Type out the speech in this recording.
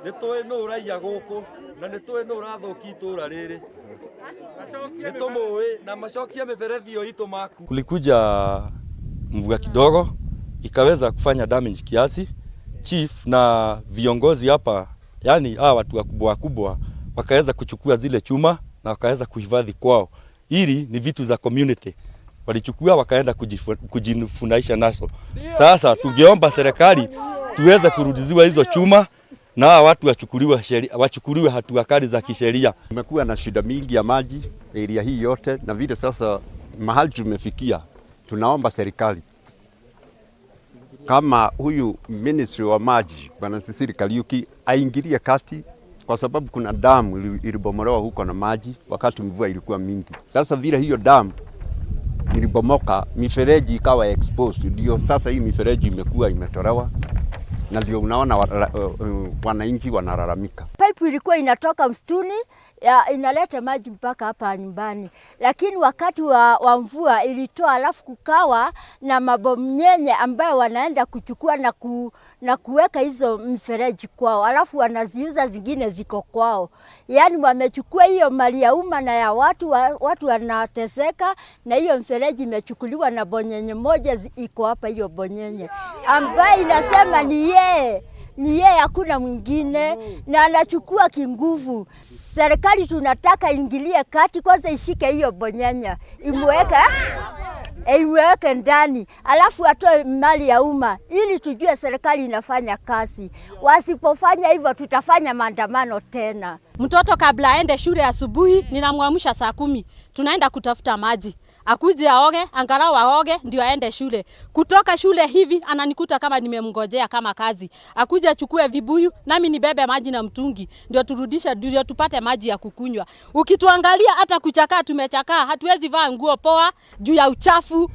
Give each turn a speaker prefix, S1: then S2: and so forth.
S1: nitwe no uraiya guku na nitwe no urathuki itura riri nitumui na macokia miberethi yo itu maku. Kulikuja mvua kidogo ikaweza kufanya damage kiasi. Chief na viongozi hapa, yani hawa watu wakubwa wakaweza kuchukua zile chuma na wakaweza kuhifadhi kwao. Hili ni vitu za community. Walichukua wakaenda kujifunaisha naso. Sasa tungeomba serikali tuweze kurudiziwa hizo chuma na watu wachukuliwe hatua kali za kisheria.
S2: Tumekuwa na shida mingi ya maji area hii yote, na vile sasa mahali tumefikia, tunaomba serikali kama huyu ministry wa maji bwana Kariuki aingilie kati, kwa sababu kuna damu ilibomolewa huko na maji wakati mvua ilikuwa mingi. Sasa vile hiyo damu ilibomoka, mifereji ikawa exposed, ndio sasa hii mifereji imekuwa imetolewa, na ndio unaona wananchi wanalalamika.
S3: Pipe ilikuwa inatoka msituni inaleta maji mpaka hapa nyumbani, lakini wakati wa mvua ilitoa, alafu kukawa na mabomnyenye ambayo wanaenda kuchukua na kuweka hizo mifereji kwao, alafu wanaziuza, zingine ziko kwao. Yani wamechukua hiyo mali ya umma na ya watu wanateseka, na hiyo mifereji imechukuliwa na bonyenye moja iko hapa, hiyo bonyenye ambayo inasema ni yeye, hakuna mwingine, na anachukua kinguvu. Serikali tunataka ingilie kati, kwanza ishike hiyo bonyanya, imweke ndani, alafu atoe mali ya umma ili tujue serikali inafanya kazi. Wasipofanya hivyo tutafanya maandamano tena.
S4: Mtoto kabla aende shule asubuhi ninamwamsha saa 10, tunaenda kutafuta maji. Akuje aoge, angalau aoge ndio aende shule. Kutoka shule hivi ananikuta kama nimemngojea kama kazi. Akuje achukue vibuyu nami nibebe maji na mtungi ndio turudisha, ndio tupate maji ya kukunywa. Ukituangalia hata kuchakaa tumechakaa, hatuwezi vaa nguo poa juu ya uchafu.